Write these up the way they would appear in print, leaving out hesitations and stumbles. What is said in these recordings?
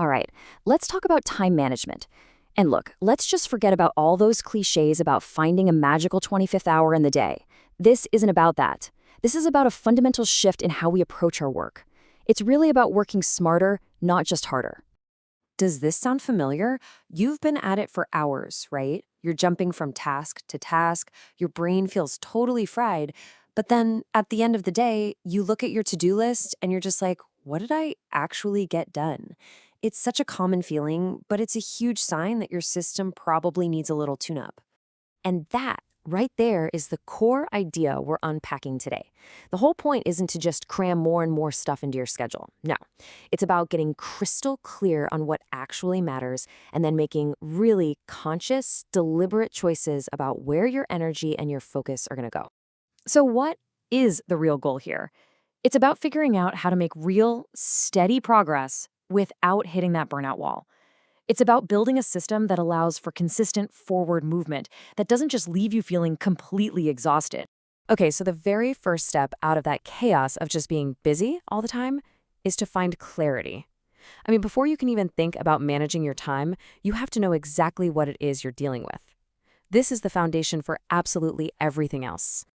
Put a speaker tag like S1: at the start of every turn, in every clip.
S1: All right, let's talk about time management. And look, let's just forget about all those cliches about finding a magical 25th hour in the day. This isn't about that. This is about a fundamental shift in how we approach our work. It's really about working smarter, not just harder.
S2: Does this sound familiar? You've been at it for hours, right? You're jumping from task to task, your brain feels totally fried, but then at the end of the day, you look at your to-do list and you're just like, what did I actually get done? It's such a common feeling, but it's a huge sign that your system probably needs a little tune-up. And that right there is the core idea we're unpacking today. The whole point isn't to just cram more and more stuff into your schedule. No, it's about getting crystal clear on what actually matters and then making really conscious, deliberate choices about where your energy and your focus are going to go. So what is the real goal here? It's about figuring out how to make real, steady progress without hitting that burnout wall. It's about building a system that allows for consistent forward movement that doesn't just leave you feeling completely exhausted. Okay, so the very first step out of that chaos of just being busy all the time is to find clarity. I mean, before you can even think about managing your time, you have to know exactly what it is you're dealing with. This is the foundation for absolutely everything else.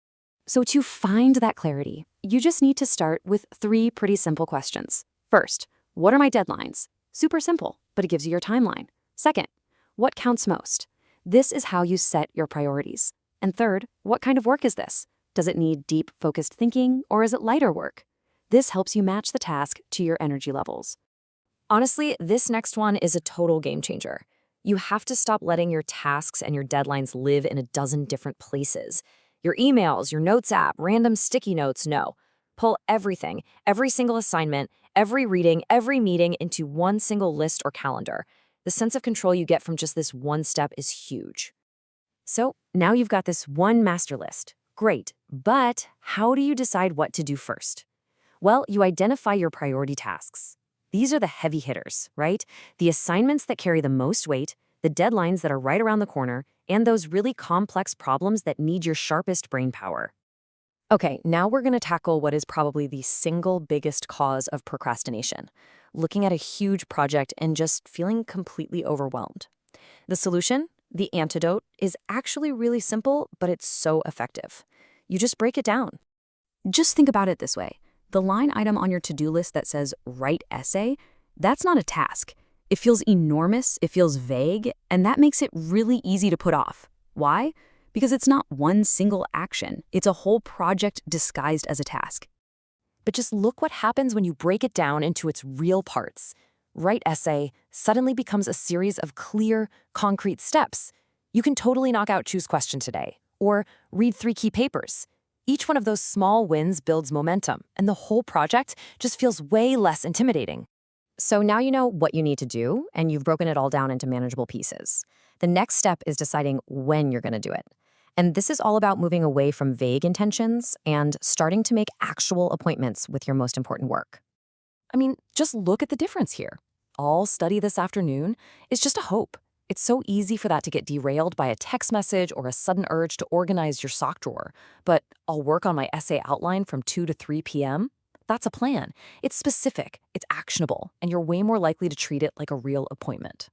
S2: So to find that clarity, you just need to start with 3 pretty simple questions. First, what are my deadlines? Super simple, but it gives you your timeline. Second, what counts most? This is how you set your priorities. And third, what kind of work is this? Does it need deep, focused thinking, or is it lighter work? This helps you match the task to your energy levels. Honestly, this next one is a total game changer. You have to stop letting your tasks and your deadlines live in a dozen different places. Your emails, your notes app, random sticky notes, no. Pull everything, every single assignment, every reading, every meeting into one single list or calendar. The sense of control you get from just this one step is huge. So now you've got this one master list. Great, but how do you decide what to do first? Well, you identify your priority tasks. These are the heavy hitters, right? The assignments that carry the most weight, the deadlines that are right around the corner, and those really complex problems that need your sharpest brain power. Okay, now we're going to tackle what is probably the single biggest cause of procrastination, looking at a huge project and just feeling completely overwhelmed. The solution, the antidote, is actually really simple, but it's so effective. You just break it down. Just think about it this way. The line item on your to-do list that says write essay, that's not a task. It feels enormous, it feels vague, and that makes it really easy to put off. Why? Because it's not one single action. It's a whole project disguised as a task. But just look what happens when you break it down into its real parts. Write essay suddenly becomes a series of clear, concrete steps. You can totally knock out choose question today, or read 3 key papers. Each one of those small wins builds momentum, and the whole project just feels way less intimidating. So now you know what you need to do, and you've broken it all down into manageable pieces. The next step is deciding when you're going to do it. And this is all about moving away from vague intentions and starting to make actual appointments with your most important work. I mean, just look at the difference here. All study this afternoon is just a hope. It's so easy for that to get derailed by a text message or a sudden urge to organize your sock drawer. But I'll work on my essay outline from 2 to 3 p.m. That's a plan. It's specific, it's actionable, and you're way more likely to treat it like a real appointment.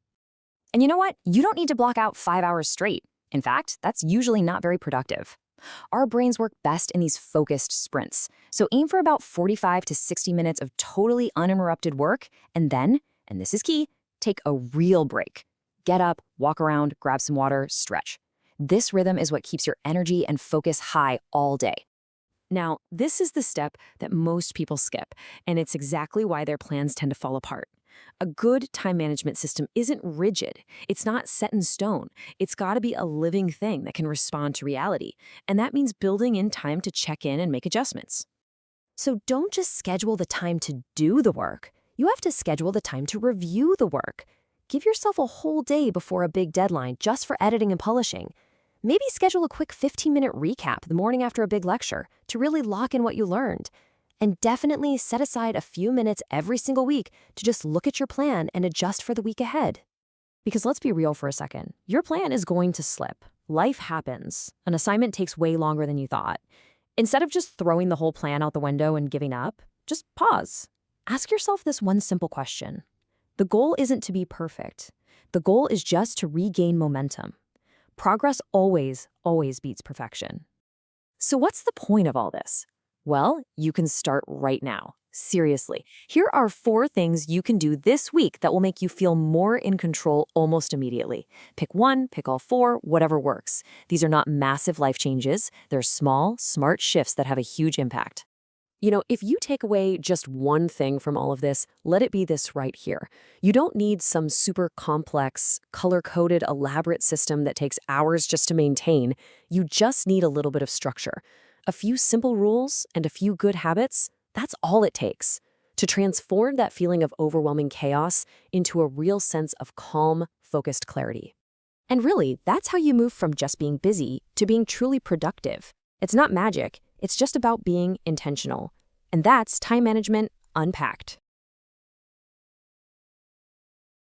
S2: And you know what? You don't need to block out 5 hours straight. In fact, that's usually not very productive. Our brains work best in these focused sprints. So aim for about 45 to 60 minutes of totally uninterrupted work, and then, and this is key, take a real break. Get up, walk around, grab some water, stretch. This rhythm is what keeps your energy and focus high all day. Now, this is the step that most people skip, and it's exactly why their plans tend to fall apart. A good time management system isn't rigid. It's not set in stone. It's got to be a living thing that can respond to reality. And that means building in time to check in and make adjustments. So don't just schedule the time to do the work. You have to schedule the time to review the work. Give yourself a whole day before a big deadline just for editing and polishing. Maybe schedule a quick 15-minute recap the morning after a big lecture to really lock in what you learned. And definitely set aside a few minutes every single week to just look at your plan and adjust for the week ahead. Because let's be real for a second. Your plan is going to slip. Life happens. An assignment takes way longer than you thought. Instead of just throwing the whole plan out the window and giving up, just pause. Ask yourself this one simple question.
S1: The goal isn't to be perfect. The goal is just to regain momentum. Progress always beats perfection. So what's the point of all this? Well, you can start right now. Seriously, here are 4 things you can do this week that will make you feel more in control almost immediately. Pick one, pick all 4, whatever works. These are not massive life changes. They're small, smart shifts that have a huge impact. If you take away just one thing from all of this, let it be this right here. You don't need some super complex, color-coded, elaborate system that takes hours just to maintain. You just need a little bit of structure. A few simple rules and a few good habits, that's all it takes to transform that feeling of overwhelming chaos into a real sense of calm, focused clarity. And really, that's how you move from just being busy to being truly productive. It's not magic, it's just about being intentional. And that's time management unpacked.